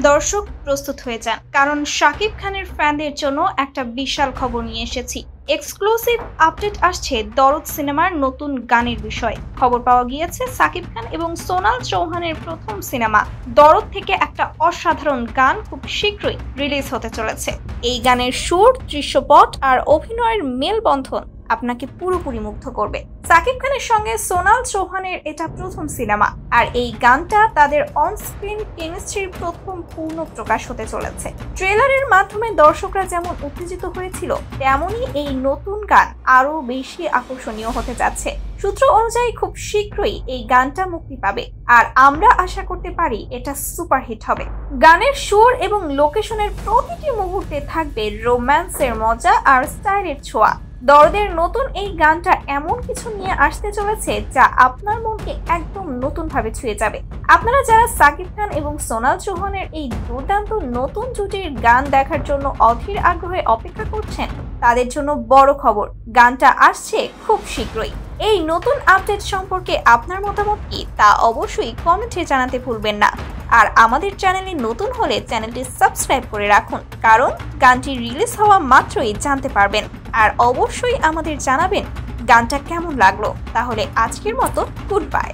দর্শক প্রস্তুত হয়ে যান, কারণ শাকিব খানের ফ্যানদের জন্য একটা বিশাল খবর নিয়ে এসেছি। এক্সক্লুসিভ আপডেট আসছে দরদ সিনেমার নতুন গানের বিষয়ে। খবর পাওয়া গিয়েছে সাকিব খান এবং সোনাল চৌহানের প্রথম সিনেমা দরদ থেকে একটা অসাধারণ গান খুব শীঘ্রই রিলিজ হতে চলেছে। এই গানের সুর, দৃশ্যপট আর অভিনয়ের মেলবন্ধন আপনাকে পুরোপুরি মুগ্ধ করবে। সাকিব খানের সঙ্গে সোনাল চৌহানের এটা প্রথম সিনেমা, আর এই গানটা তাদের অনস্ক্রিন কেমিস্ট্রির প্রথম পূর্ণ প্রকাশ হতে চলেছে। ট্রেলারের মাধ্যমে দর্শকরা যেমন উত্তেজিত হয়েছিল, তেমনই এই নতুন গান আরো বেশি আকর্ষণীয় হতে যাচ্ছে। সূত্র অনুযায়ী খুব শীঘ্রই এই গানটা মুক্তি পাবে, আর আমরা আশা করতে পারি এটা সুপারহিট হবে। গানের সুর এবং লোকেশনের প্রতিটি মুহূর্তে থাকবে রোম্যান্সের মজা আর স্টাইলের ছোঁয়া। দরদের নতুন এই গানটা এমন কিছু নিয়ে আসতে চলেছে যা আপনার মনকে একদম নতুন ভাবে ছুঁয়ে যাবে। আপনারা যারা সাকিব খান এবং সোনাল চৌহানের এই দুর্দান্ত নতুন জুটির গান দেখার জন্য অধীর আগ্রহে অপেক্ষা করছেন, তাদের জন্য বড় খবর, গানটা আসছে খুব শীঘ্রই। এই নতুন আপডেট সম্পর্কে আপনার মতামত কি তা অবশ্যই কমেন্টে জানাতে ভুলবেন না। আর আমাদের চ্যানেলে নতুন হলে চ্যানেলটি সাবস্ক্রাইব করে রাখুন, কারণ গানটি রিলিজ হওয়া মাত্রই জানতে পারবেন। আর অবশ্যই আমাদের জানাবেন গানটা কেমন লাগলো। তাহলে আজকের মতো গুড বাই।